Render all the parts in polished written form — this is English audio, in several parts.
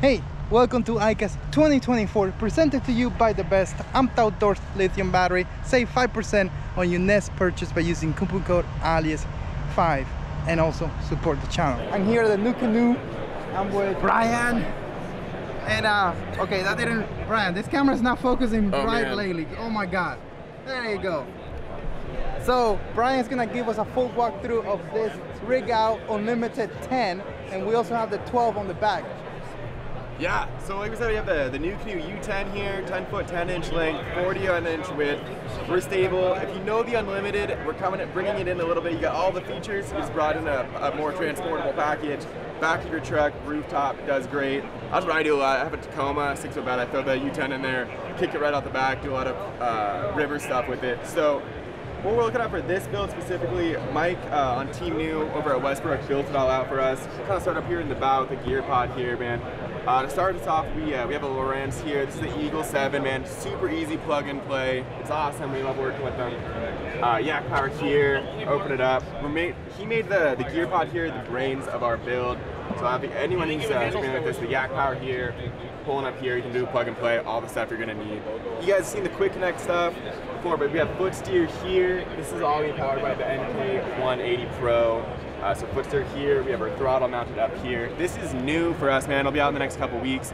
Hey, welcome to ICAST 2024, presented to you by the best Amped Outdoors lithium battery. Save 5% on your next purchase by using coupon code ALIAS5 and also support the channel. I'm here at the NuCanoe. I'm with Brian. And okay, that didn't, Brian, this camera's not focusing right lately. Oh my God, there you go. So Brian's gonna give us a full walkthrough of this Rig Out Unlimited 10, and we also have the 12 on the back. Yeah, so like we said, we have the NuCanoe U10 here, 10 foot, 10 inch length, 41 inch width. We're stable. If you know the Unlimited, we're bringing it in a little bit. You got all the features. We just brought in a more transportable package. Back of your truck, rooftop, does great. That's what I do a lot. I have a Tacoma, 6 foot bed. I throw the U10 in there, kick it right out the back, do a lot of river stuff with it. So what we're looking at for this build specifically, Mike on Team New over at Westbrook built it all out for us. We'll kind of start up here in the bow with the gear pod here, man. To start us off, we have a Lowrance here. This is the Eagle 7, man. Super easy plug and play. It's awesome. We love working with them. Yak power here. Open it up. He made the gear pod here the brains of our build. So I think anyone who's familiar with this, the Yak power here, pulling up here, you can do plug and play, all the stuff you're gonna need. You guys have seen the Quick Connect stuff before, but we have foot steer here. This is all being powered by the NK180 Pro. So foot steer here, we have our throttle mounted up here. This is new for us, man. It'll be out in the next couple weeks.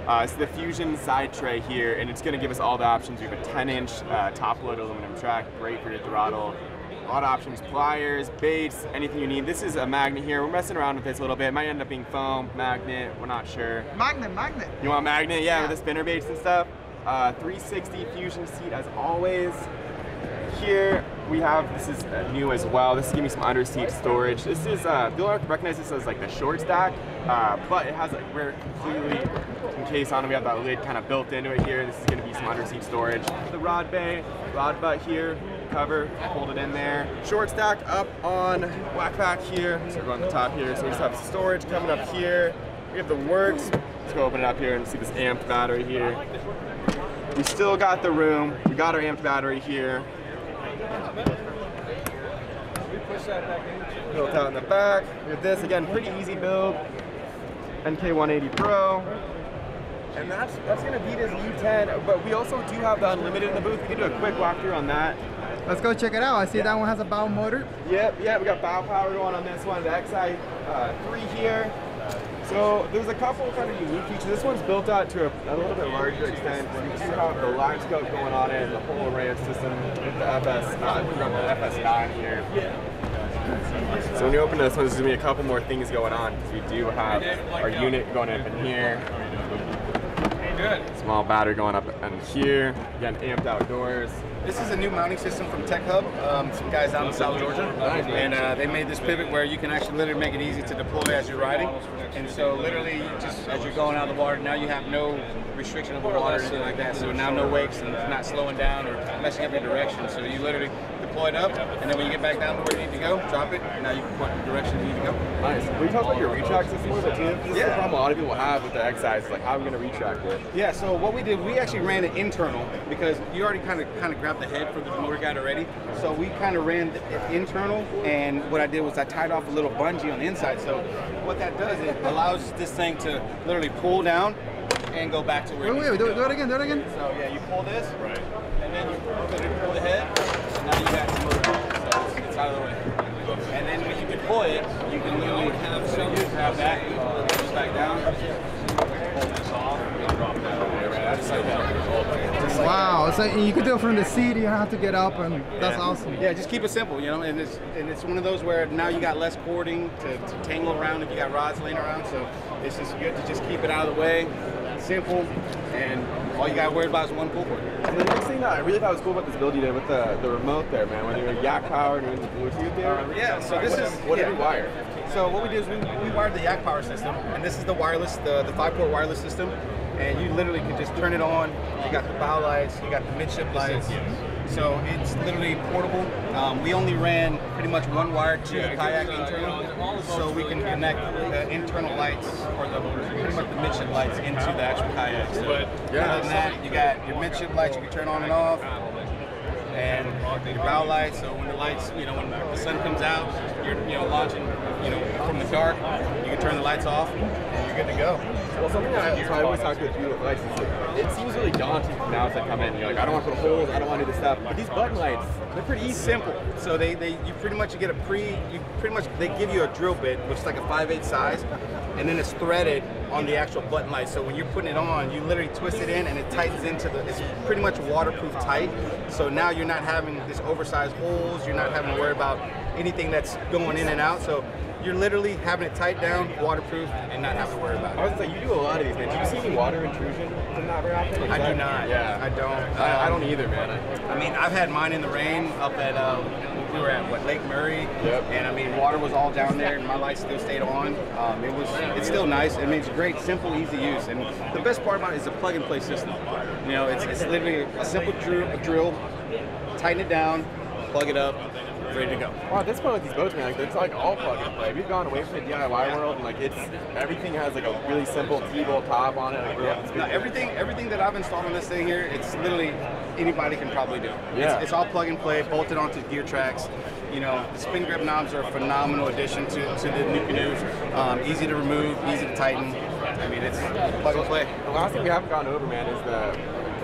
It's the Fusion side tray here, and it's gonna give us all the options. We have a 10-inch top-load aluminum track, great for your throttle. A lot of options, pliers, baits, anything you need. This is a magnet here. We're messing around with this a little bit. It might end up being foam, magnet, we're not sure. Magnet. You want magnet? Yeah, with the spinner baits and stuff. 360 Fusion seat as always. Here we have, this is new as well. This is giving me some under seat storage. This is, you'll recognize this as like the short stack, but it has like rear completely encased on it. We have that lid kind of built into it here. This is gonna be some under seat storage. The rod bay, rod butt here, cover, hold it in there. Short stack up on whack back here. So we're going to the top here. So we just have storage coming up here. We have the works. Let's go open it up here and see this amped battery here. We still got the room. We got our amped battery here. Built out in the back. With this, again, pretty easy build. NK180 Pro. And that's gonna beat his U10, but we also do have the Unlimited in the booth. We can do a quick walkthrough on that. Let's go check it out. I see that one has a bow motor. Yep, we got bow power going on this one. The XI3 here. So there's a couple kind of unique features. This one's built out to a little bit larger extent. We do have the line scope going on it, the whole Lowrance system with the FS9 here. So when you open this one, there's gonna be a couple more things going on because we do have our unit going up in here. Small battery going up in here. Again, amped outdoors. This is a new mounting system from Tech Hub, some guys down in South Georgia, and they made this pivot where you can actually literally make it easy to deploy as you're riding. And so literally, just as you're going out of the water, now you have no restriction of the water or anything like that. So now no wakes and it's not slowing down or messing up your direction. So you literally deploy it up, and then when you get back down to where you need to go, drop it, and now you can point the direction you need to go. Nice. Will you talk about your retract system a little bit too? This is a problem a lot of people have with the XI. It's like, how are we going to retract it? Yeah, so what we did, we actually ran it internal because you already kind of grabbed the head for the motor guide already. So we kind of ran it internal, and what I did was I tied off a little bungee on the inside. So what that does, it allows this thing to literally pull down and go back to where it needs to go. Do it again. So yeah, you pull this, and then you pull the head, and now you got the motor. So it's out of the way. And then when you deploy it, you can literally grab that, push back down, pull this off, and drop it down. Wow, so you could do it from the seat, you don't have to get up, and that's awesome. Yeah, just keep it simple, you know, and it's one of those where now you got less cording to tangle around if you got rods laying around, so it's just good to just keep it out of the way, simple, and all you got to worry about is one pull cord. And the next thing that I really thought was cool about this build you did with the remote there, man, when you're yak powered and the Bluetooth there. Yeah, so this is what did we wire? So what we did is we wired the yak power system, and this is the wireless, the 5-port wireless system. And you literally can just turn it on. You got the bow lights, you got the midship lights. So it's literally portable. We only ran pretty much one wire to the kayak internal, so we can connect the internal lights or pretty much the midship lights into the actual kayak. So other than that, you got your midship lights you can turn on and off, and your bow lights. So when the lights, when the sun comes out, you're launching, from the dark, you can turn the lights off. And you're good to go. Well, something that so I always talk to people with lights is like, it seems really daunting from the outside come in. You're like, I don't want to put holes, I don't want to do this stuff. But these button lights, they're pretty easy. Simple. So they give you a drill bit, which is like a 5/8 size, and then it's threaded on the actual button light. So when you're putting it on, you literally twist it in and it tightens into it's pretty much waterproof tight. So now you're not having this oversized holes, you're not having to worry about anything that's going in and out. So you're literally having it tight down, waterproof, and not have to worry about it. I was gonna say, you do a lot of these, man. Do you see any water intrusion from that very often? I do not. Yeah. I don't. I don't either, man. I mean, I've had mine in the rain up at, we were at Lake Murray, Yep. and I mean, water was all down there, and my lights still stayed on. It's still nice. I mean, it's great, simple, easy use, and the best part about it is the plug-and-play system. You know, it's literally a simple drill, tighten it down, plug it up, ready to go. Well, at this point with these boats, man, like, it's like all plug and play. We've gone away from the DIY world, and like everything has like a really simple T-bolt top on it. Like, No, everything that I've installed on this thing here, it's literally anybody can probably do. Yeah. It's all plug and play, bolted onto gear tracks. You know, the spin grip knobs are a phenomenal addition to the new canoes. Easy to remove, easy to tighten. I mean, it's plug and play. The last thing we haven't gone over, man, is the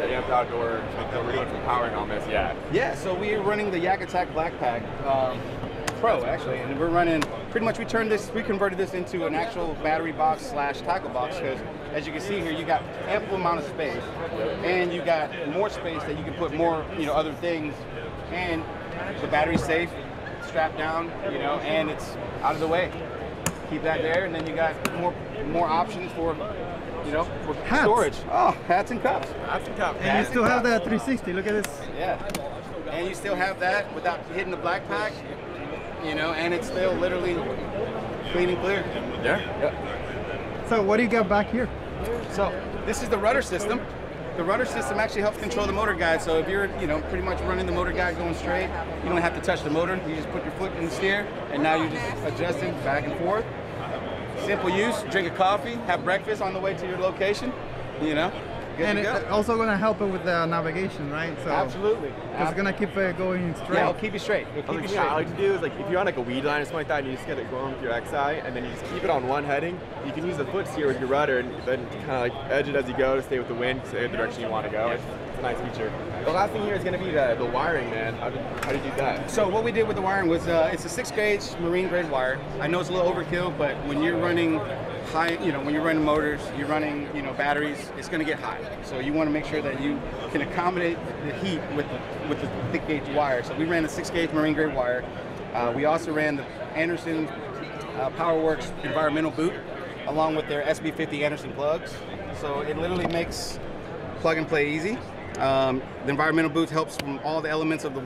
Amped Outdoor. We're doing some powering on this. Yeah, so we're running the Yak Attack Black Pack Pro, actually, and we're running, pretty much we converted this into an actual battery box / tackle box, because as you can see here, you got ample amount of space, and you got more space that you can put more, other things, and the battery's safe, strapped down, and it's out of the way. Keep that there, and then you got more options for for Hats. storage. Oh, hats and cups. Hats and cups. And you still have the 360. Look at this. Yeah. And you still have that without hitting the black pack, and it's still literally clean and clear. Yeah. So what do you got back here? So this is the rudder system. The rudder system actually helps control the motor guide. So if you're, pretty much running the motor guide going straight, you don't have to touch the motor. You just put your foot in the steer, and now you're just adjusting back and forth. Simple use, drink a coffee, have breakfast on the way to your location, good And to go. it's also gonna help it with the navigation, right? So Absolutely. it's gonna keep it going straight. Yeah, it'll keep you straight. It'll keep Other you thing I straight. like to do is like if you're on like a weed line or something like that, and you just get it going with your XI, and then you just keep it on one heading. You can use the foot steer with your rudder, and then kind of like edge it as you go to stay with the wind, stay the direction you want to go. It's a nice feature. The last thing here is going to be the wiring, man. How do you do that? So what we did with the wiring was it's a 6-gauge marine grade wire. I know it's a little overkill, but when you're running high, when you're running motors, you're running, batteries, it's going to get hot. So you want to make sure that you can accommodate the heat with the thick gauge wire. So we ran the 6-gauge marine grade wire. We also ran the Anderson PowerWorks environmental boot along with their SB50 Anderson plugs. So it literally makes plug and play easy. The environmental boot helps from all the elements of the,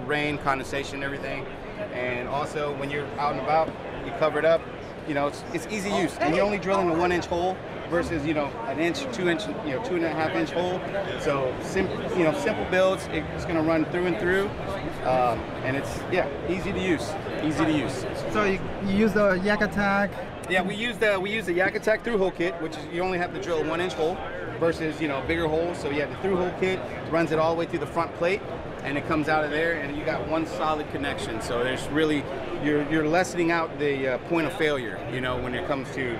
rain, condensation, everything. And also when you're out and about, you cover it up. It's easy use, and you're only drilling a 1-inch hole versus an inch, 2-inch, 2.5-inch hole. So simple builds. It's going to run through and through, and it's easy to use. Easy to use. So you use the Yak Attack. Yeah, we use the Yak Attack through hole kit, which is you only have to drill a 1-inch hole versus bigger holes. So the through hole kit runs it all the way through the front plate, and it comes out of there, and you got one solid connection. So there's really you're lessening out the point of failure, when it comes to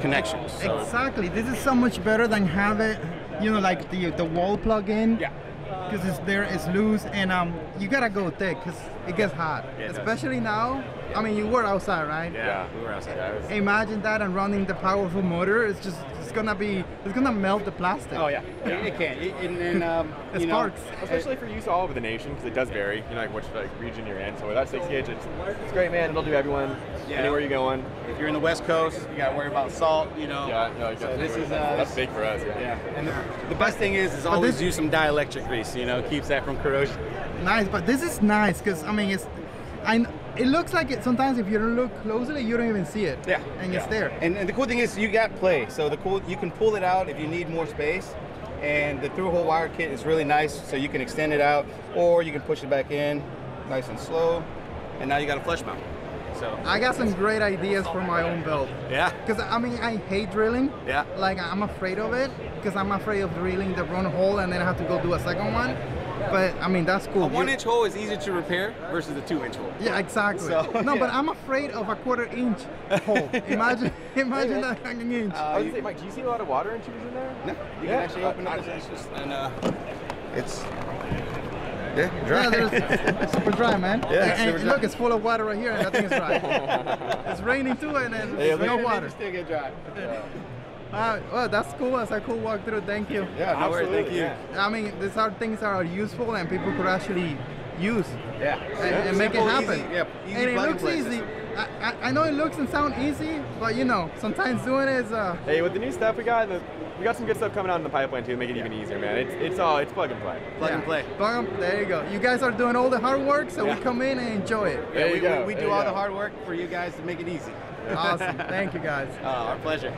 connections. So, Exactly. This is so much better than have it, like the wall plug-in. yeah. Because it's loose, and you gotta go thick because it gets hot. Yeah, it does. Especially now. I mean, you were outside, right? Yeah, we were outside. Imagine that and running the powerful motor. It's gonna melt the plastic. Oh yeah, it can. It sparks. Especially for use all over the nation, because it does vary, like which region you're in. So with that 6-gauge, it's great, man. It'll do everyone, anywhere you're going. If you're in the West Coast, you gotta worry about salt. Yeah, no, So this is that's big for us. yeah. And the best thing is always use some dielectric grease. Keeps that from corrosion. Nice, but this is nice because I mean it looks like it sometimes if you don't look closely you don't even see it. Yeah. And it's there. And the cool thing is you got play. So you can pull it out if you need more space. And the through hole wire kit is really nice, so you can extend it out or you can push it back in nice and slow. And now you got a flush mount. So I got some great ideas for my own build. yeah. Because I mean I hate drilling. Yeah. Like I'm afraid of it because I'm afraid of drilling the wrong hole and then I have to go do a second one. But I mean, that's cool. A 1-inch hole is easier to repair versus a 2-inch hole. Yeah, exactly. So, no, yeah. but I'm afraid of a 1/4 inch hole. Imagine that an inch. I was gonna say, Mike, do you see a lot of water intruders in there? No, you can actually open up this and it's Yeah, dry. there's super dry, man. Yeah, and super dry. look, it's full of water right here, and nothing is dry. It's raining too, and then Yeah, there's no look- water. Still get dry. Well, that's cool. That's a cool walkthrough. Thank you. Yeah, no worries. Thank you. yeah. I mean, these are things that are useful and people could actually use Yeah. and make it Simple, happen. Easy, yeah, easy And it plug looks play easy. system. I know it looks and sounds easy, but you know, sometimes doing it is Hey, with the new stuff we got some good stuff coming out in the pipeline too, to make it even easier, man. It's plug and play. Plug and play. There you go. You guys are doing all the hard work, so Yeah. we come in and enjoy it. There you we go, we there do you all go. the hard work for you guys to make it easy. Awesome. Thank you guys. Our pleasure.